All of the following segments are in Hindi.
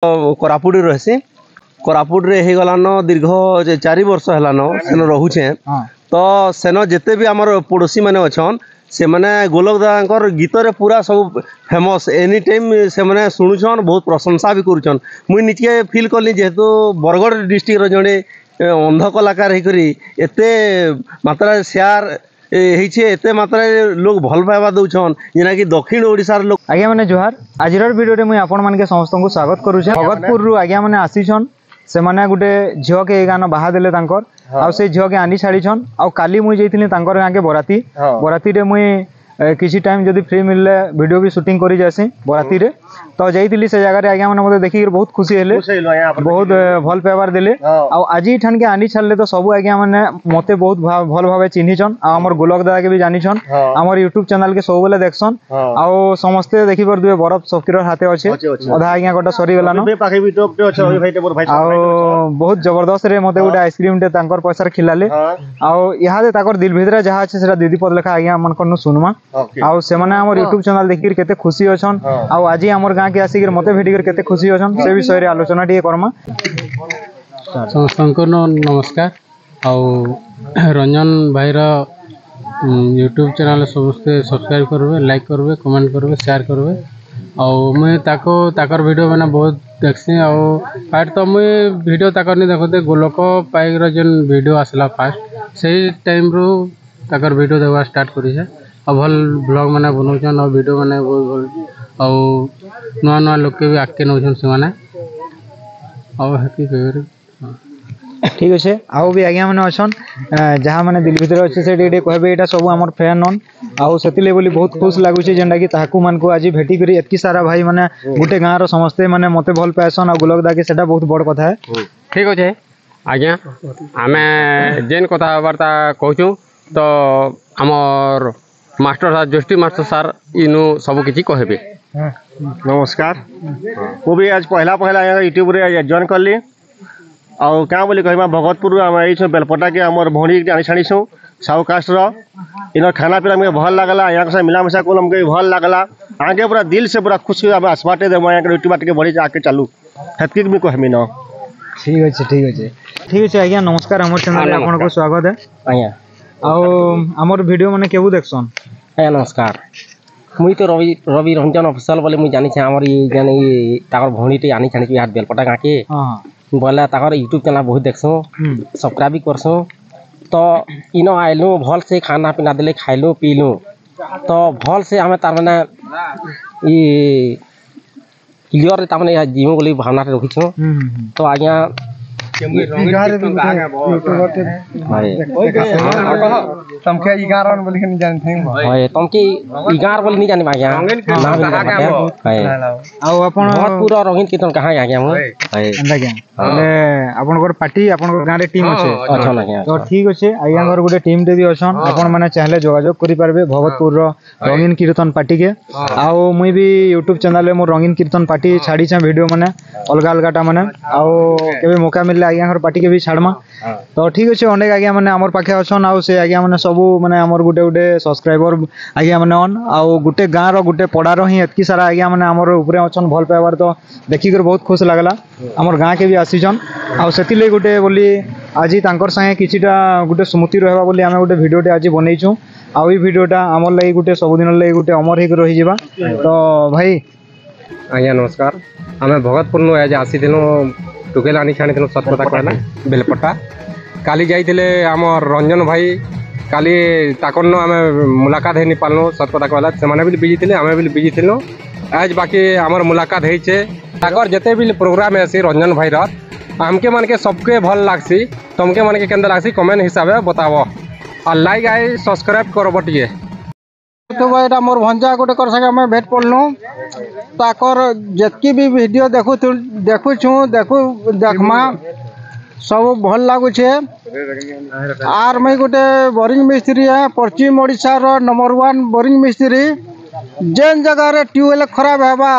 कोरापुट रहसी कोरापुट रे हे गलान दीर्घ 4 वर्ष हेलान सेन रहुछे तो सेन जेते भी आमर पड़ोसी माने अछन से माने गोलक दादांकर गीत रे पूरा सब फेमस एनी टाइम से माने सुनुछन बहुत प्रशंसा भी करूछन मुई निके फील करली जेहेतु बरगढ़ डिस्ट्रिक्ट रो जणे अंध कलाकार हे करी एते मात्रा शेयर एते मात्रा लोग भल पाइबा दउछन जेना कि दक्षिण ओडिसार लोग आज्ञा माने जोहार आजिर वीडियो रे मुई आपण मानके समस्त को स्वागत करूछे भगतपुर रु आज्ञा माने आसीछन से माने गुटे झियो के गाना बाहा देले तांकर आ से झियो के आनी छाड़ी छन आ काली मुई जइथिनी तांकर गां के बराती रे मुई किसी टाइम जदी फ्री मिलले वीडियो भी शूटिंग करी जासी बराती रे तो जाइथिली से जगह रे आज्ञा माने मते देखि बहुत खुशी हेले बहुत भल पेवर देले आ आजी ठन के आनी छाड़ले तो सब आज्ञा माने मते बहुत भल भाबे चिन्ही छन आ हमर गोलक दादा के भी जानी छन हमर YouTube चैनल के सब बेले देखसन आ समस्त देखि पर दुए बरफ सकीर हाथे अछि आधा आज्ञा गोटा सरी गेला न पाखे भी टॉप पे अछि भाई भाई मोर भाई आ बहुत जबरदस्त रे मते गुटे आइसक्रीम टे तांकर पैसा रे खिलाले आ इहा दे ताकर दिल भितरा जहा अछि सेरा दीदी पद लेखा आज्ञा मन कनु सुनमा आ से माने हमर YouTube चैनल देखि केते खुशी अछन आ आजी हमर गां के आसी मते भेटी कर केते खुशी अछन से विषय रे आलोचना टिके करमा समस्त नमस्कार आ रंजन भाई रा YouTube चैनल समस्ते सब्सक्राइब करबे लाइक करबे कमेंट करबे शेयर करबे आ मैं ताको ताकर वीडियो बना बहुत देखसी आ फाइट तो मैं वीडियो ताकर नहीं देखते गोलक पाइक रा जन वीडियो आसला फास्ट सही टाइम रो ताकर वीडियो देखा स्टार्ट करी है आ भल ब्लॉग माने बनौछन आ वीडियो माने बहुत भल आ नुआ नुआ लोग के भी आके नौछन से माने आ हैप्पी फेवर ठीक अछि आउ भी आज्ञा माने अछन जहा माने दिल भीतर अछि से डेडे कहबे एटा सब हमर फैन नन आउ सेतिले बोली बहुत खुश लागु छै जेंडा कि ताकू मन को आज भेटी करी एतकी सारा भाई माने गुटे गां रो समस्ते माने मते भल पैसन आ गोलक दा के सेटा बहुत बड़ कथा है ठीक अछि आज्ञा हमें जेन कथा वार्ता कहूछु तो हमर मास्टर साहब जोष्टी मास्टर सर इनु सब किछि कहबे नमस्कार वो भी आज पहला यूट्यूब रे जॉइन करली और क्या बोली कहमा भगतपुर आम आई बेलपटा के आमर भौणी आनी छाणी छो साउ कास्ट रो इन खाना पीना मुझे भल लगला यहाँ से मिलामिशा कल हमके भल लगला आगे पूरा दिल से पूरा खुश आसपाटे दे यहाँ यूट्यूब के बढ़ी आके चालू हेतकी भी कहमी न ठीक अछि ठीक अछि आज्ञा नमस्कार हमर चैनल आपन को स्वागत है आज्ञा आउ हमर वीडियो माने केबु देखसन आज्ञा नमस्कार मुई तो रवि रंजन ऑफिशियल बोले मुई जानि छे हमर ये जानि ताकर भौणी टे आनी छाणी हाथ बेलपटा गां के हां बोला ताकर YouTube चैनल बहुत देखसो सब्सक्राइब भी करसो तो इनो आइलु भल से खाना पीना देले खाइलु पीलु तो भल से हमें तार माने ई क्लियर तार माने जीव बोली भावना रे रखिछो तो आज्ञा तमके 11 बोली नहीं जानथे होय तमके 11 बोली नहीं जानि आज्ञा आउ अपन भगतपुर रंगीन कीर्तन कहां आज्ञा हम अंदा क्या बोले अपन को पार्टी अपन को गां रे टीम अछि अच्छा आज्ञा तो ठीक अछि आज्ञा घर गुटे टीम टे भी अछन अपन माने चाहले जोगाजोग करि पारबे भगतपुर रो रंगीन कीर्तन पार्टी के आउ मुई भी YouTube चैनल रे मोर रंगीन कीर्तन पार्टी छाड़ी छ वीडियो माने अलगा अलगाटा माने आउ केबे मौका मिलले आज्ञा घर पार्टी के भी छाड़मा तो ठीक अछि अनेक आज्ञा माने हमर पाखे अछन आउ से आज्ञा माने सब माने हमर गुटे गुटे सब्सक्राइबर आज्ञा माने ऑन आउ गुटे गां रो गुटे पडा रो ही एतकी सारा आज्ञा माने हमर ऊपरे अछन भल पाइबार तो देखि कर बहुत खुश लागला हमर गां के भी आसीजन आउ सेतिले गुटे बोली आजी तांकर संगे किछिटा गुटे स्मृति रहबा बोली हमें गुटे वीडियो टे आजी बनैछु आउ ई वीडियोटा हमर लागि गुटे सब दिन लागि गुटे अमर हेक रहि जिबा तो भाई आज्ञा नमस्कार हमें भगतपुर नु आज आसी दिनो टुकेल आनी छाणी दिनो सत कथा कहला बेलपट्टा काली जाइथिले हमर रंजन भाई काली ताकन नो हमें मुलाकात हेनी पालनो सत कथा कहला से माने भी बिजी थिले हमें भी बिजी थिलो आज बाकी हमर मुलाकात हेइ छे ताकर जते भी प्रोग्राम है सी रंजन भाई रा हमके मन के सबके भल लागसी तुमके मन के केंद्र लागसी कमेंट हिसाबे बतावो और लाइक आई सब्सक्राइब करो बटिए तो भाई मोर भंजा गोटे कर संगे मैं भेट पड़लु ताकर जतकी भी वीडियो देखमा सब भल लागू छे आर मैं गोटे बोरिंग मिस्त्री है पश्चिम ओडिशा रो नंबर 1 बोरिंग मिस्त्री जेन जगह रे ट्यूबवेल खराब हेबा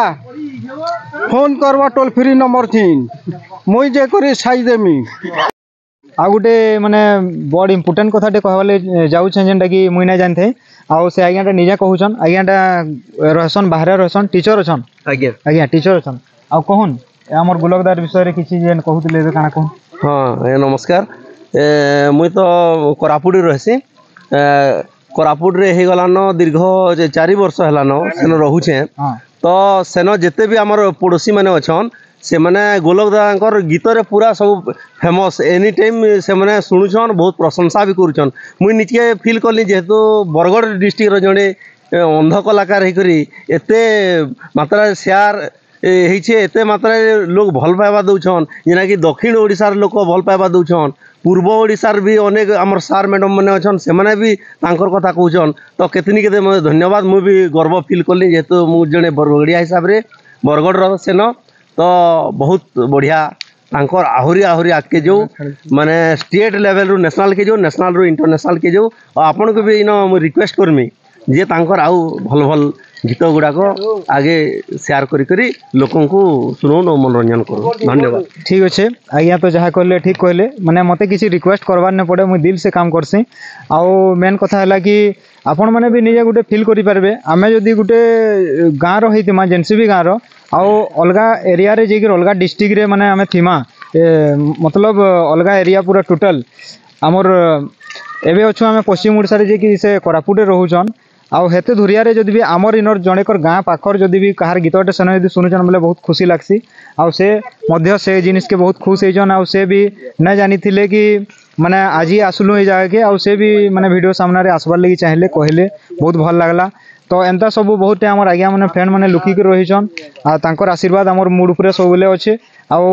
फोन करवा टोल फ्री नंबर 3 मुई जे करी साइज देमी आ गोटे माने बड़ इम्पोर्टेंट कथाटे कहवाले जाऊछन जेनटा कि मुई ना जानथे आउ से आज्ञाटा निजा कहूछन आज्ञाटा रहसन बाहर रहसन टीचर अछन आज्ञा टीचर अछन आ कहन ଆମର ଗୁଲକଦାର ବିଷୟରେ କିଛି ଯେନ୍ କହୁଥିଲେ ଏବେ କାଣା କହୁ ହଁ ଆଜ୍ଞା ନମସ୍କାର ମୁଇଁ ତ କୋରାପୁଟରେ ରହେସି କୋରାପୁଟରେ ହେଇଗଲାନ ଦୀର୍ଘ 4 ବର୍ଷ ହେଲାନ ସେନ ରହୁଛେ ହଁ ତ ସେନ ଯେତେ ବି ଆମର ପଡ଼ୋଶୀ ମାନେ ଅଛନ୍ ସେମାନେ ଗୋଲକଦାଙ୍କର ଗୀତରେ ପୁରା ସବୁ ଫେମସ୍ ଏନି ଟାଇମ୍ ସେମାନେ ଶୁଣୁଛନ୍ ବହୁତ ପ୍ରଶଂସା ବି କରୁଛନ୍ ମୁଇଁ ନିଜକେ ଫିଲ୍ କଲି ଯେହେତୁ ବରଗଡ଼ ଡିଷ୍ଟ୍ରିକ୍ଟର ଜଣେ ଅନ୍ଧ କଳାକାର ହେଇକରି ଏତେ ମାତ୍ରାରେ ସେୟାର ହେଇଛେ ଏତେ ମାତ୍ରାରେ ଲୋକ ଭଲ ପାଇବା ଦଉଛନ୍ ଯେନାକି ଦକ୍ଷିଣ ଓଡ଼ିଶାର ଲୋକ ଭଲ ପାଇବା ଦଉଛନ୍ ପୂର୍ବ ଓଡ଼ିଶାର ବି ଅନେକ ଆମର ସାର୍ ମ୍ୟାଡ଼ମ୍ ମାନେ ଅଛନ୍ ସେମାନେ ବି ତାଙ୍କର କଥା କହୁଛନ୍ ତ କେତେ ମୋତେ ଧନ୍ୟବାଦ ମୁଁ ବି ଗର୍ବ ଫିଲ୍ କଲି ଯେହେତୁ ମୁଁ ଜଣେ ବରଗଡ଼ିଆ ହିସାବରେ ବରଗଡ଼ର ସେନ ତ ବହୁତ ବଢ଼ିଆ ତାଙ୍କର ଆହୁରି ଆଗକେ ଯାଉ ମାନେ ଷ୍ଟେଟ୍ ଲେଭେଲରୁ ନ୍ୟାସନାଲ୍କେ ଯାଉ ନ୍ୟାସନାଲ୍ରୁ ଇଣ୍ଟରନ୍ୟାସନାଲ୍କେ ଯାଉ ଆଉ ଆପଣଙ୍କୁ ବି ଇନ ମୁଁ ରିକ୍ୱେଷ୍ଟ କରିମି ଯେ ତାଙ୍କର ଆଉ ଭଲ ଭଲ ଗୀତ ଗୁଡ଼ାକ ଆଗେ ସେୟାର କରି ଲୋକଙ୍କୁ ଶୁଣଉନ୍ ଓ ମନୋରଞ୍ଜନ କରୁ ଧନ୍ୟବାଦ ঠিক আছে আজ্ঞা তো যাহা কহিলে ঠিক কহিলে মানে মতে কিছু রিকোয়েস্ট করবার না পড়ে মুই দিল সে কাম করছি আউ মেন কথা হলা কি আপন মানে বি নিজে গোটে ফিল করি পারবে আমি যদি গোটে গাঁর হইতিমা যেনসি বি গাঁর আউ অলগা এরিয়ারে যাইকি অলগা ডিস্ট্রিক্টরে মানে আমি থিমা মতলব অলগা এরিয়া পুরা টোটাল আমার এবে অছু আমি পশ্চিম ওড়িশারে যাইকি সে কোরাপুটে রহুছন আউ হেতে ধুরিয়ারে যদি বি আমার ইনর জনেকর গাঁ পাখর যদি বি কাহার গীতটা সেনে যদি শুনুছন বলে বহুত খুশি লাগছি আউ সে মধ্য সে জিনিসকে বহুত খুশ হইছন আউ সে বি না জানিଥିଲେ কি মানে আজি আসলু এই জায়গাকে আউ সে বি মানে ভিডিও সামনারে আসবার লাগি চাইলে কহিলে বহুত ভাল লাগলা তো এন্তা সবু বহুতে আমার আজ্ঞা মানে ফ্রেন্ড মানে লুকিকি রহিছন আর তাঙ্কর আশীর্বাদ আমার মুড উপরে সবুলে অছে আউ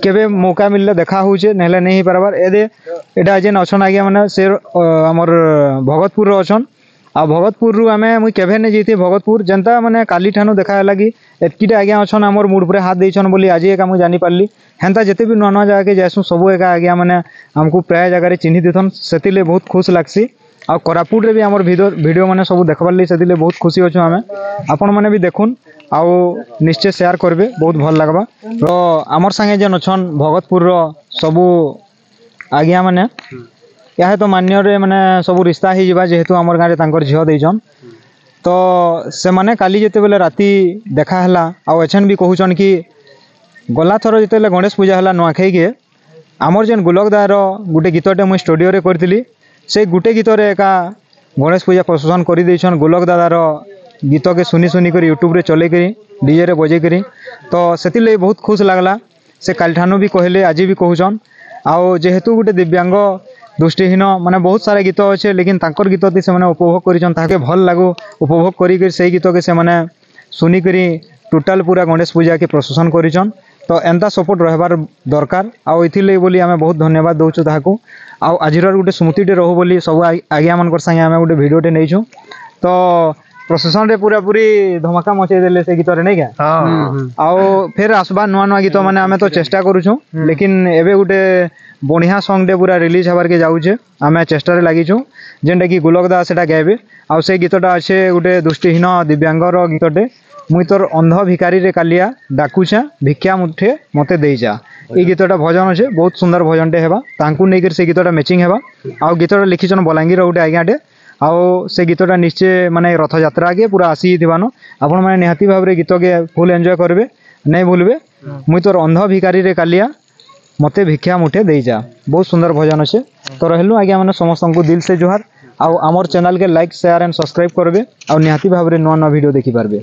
কেবে মৌকা মিললে দেখা হউছে নহলে নেই পারবার এটা যেন অছন আজ্ঞা মানে সে আমার ভগতপুর অছন आ भगतपुर आमे मुई केभे नहीं जाइए भगतपुर जनता मैंने काली ठानु देखा लगी एतकीटे आज्ञा अच्छन आमर मुड पर हाथ देछन बोली आज एक मुझे जानी पार्ली हेन्ता जिते भी नुआ नुआ जगह जाएसु सब एक आज्ञा मैंने आमको प्राय जगह चिन्ही देथन से बहुत खुश लगसी आ कोरापुट रे भी आमर वीडियो मैंने सब देखबार लगी से बहुत खुशी अच्छु आमे आपण मैंने भी देखुन आउ निश्चय शेयर करबे बहुत भल लगबा तो आमर संगे जेन अच्छन भगतपुर सबू आज्ञा मैंने यह तो मान्य माने सब रिश्ता ही जावा जेहेतु आमर गाँव में झील देछन तो से माने काली जिते बेले राति देखा हला आउ एछन भी कहूछन कि गला थर जिते गणेश पूजा हला नुआखाई के आमर जेन गुलकदार गुटे गीतटे मुई स्टूडियो रे करथिली से गुटे गीतरे एका गणेश पूजा प्रदर्शन कर देछन गुलकदादार गीत के सुनी कर यूट्यूब रे चले करी डीजे रे बजे करी तो सेति लई बहुत खुश लागला से काल ठानु भी कहले आज भी कहूछन आउ जेहेतु गुटे दिव्यांग दृष्टिहीन माने बहुत सारा गीत अच्छे लेकिन तांकर गीत से मैंने उपभोग करिछन ताके भल लागो उपभोग करी से गीत के से मैंने सुनी करी टोटाल पूरा गणेश पूजा के प्रशंसन करिछन तो एंता सपोर्ट रहबार दरकार आउ इथिले बोली आमे बहुत धन्यवाद दउछु ताहाको आउ आजिर गुटे स्मृतिटे रहू बोली सब आज्ञा मानकर संगे आमे गुटे वीडियोटे नेइछु तो प्रशंसन रे पूरा पूरी धमाका मचै देले से गीत रे नै क्या आउ फिर आसबा नुआ नुआ गीत माने आमे तो चेष्टा करूछु लेकिन एबे गुटे बढ़िया सॉन्ग डे पूरा रिलीज हबार के जाऊे आम चेष्टा लगिछू जेनटा कि गुलकदा सेटा गाइबे आउ से गीतटा अच्छे गोटे दृष्टिहीन दिव्यांगर गीतटे मुई तोर अंध भिकारी रे कालिया डाकुछा भिक्षा मुठे मते दे जा ये गीतटा भजन अच्छे बहुत सुंदर भजनटे हेबा तांकु नेकर से गीतटा मैचिंग हेबा आउ गीतटा लिखिछन बलांगीर गोटे आज्ञाटे आउ से गीतटा निश्चय माने रथ यात्रा के पूरा आसी थिबानो आपण माने निहाती भाव रे गीत के फुल एंजॉय करबे नहीं भूलबे मुई तोर अंध भिकारी रे कालिया मते भिक्षा मुठे दे जा बहुत सुंदर भजन अच्छे तो रहलु आज्ञा मैंने समस्त को दिल से जोहार आउ आमर चैनल के लाइक शेयर एंड सब्सक्राइब करबे आउ निहाती भाव रे नुआ नुआ वीडियो देखि पारबे।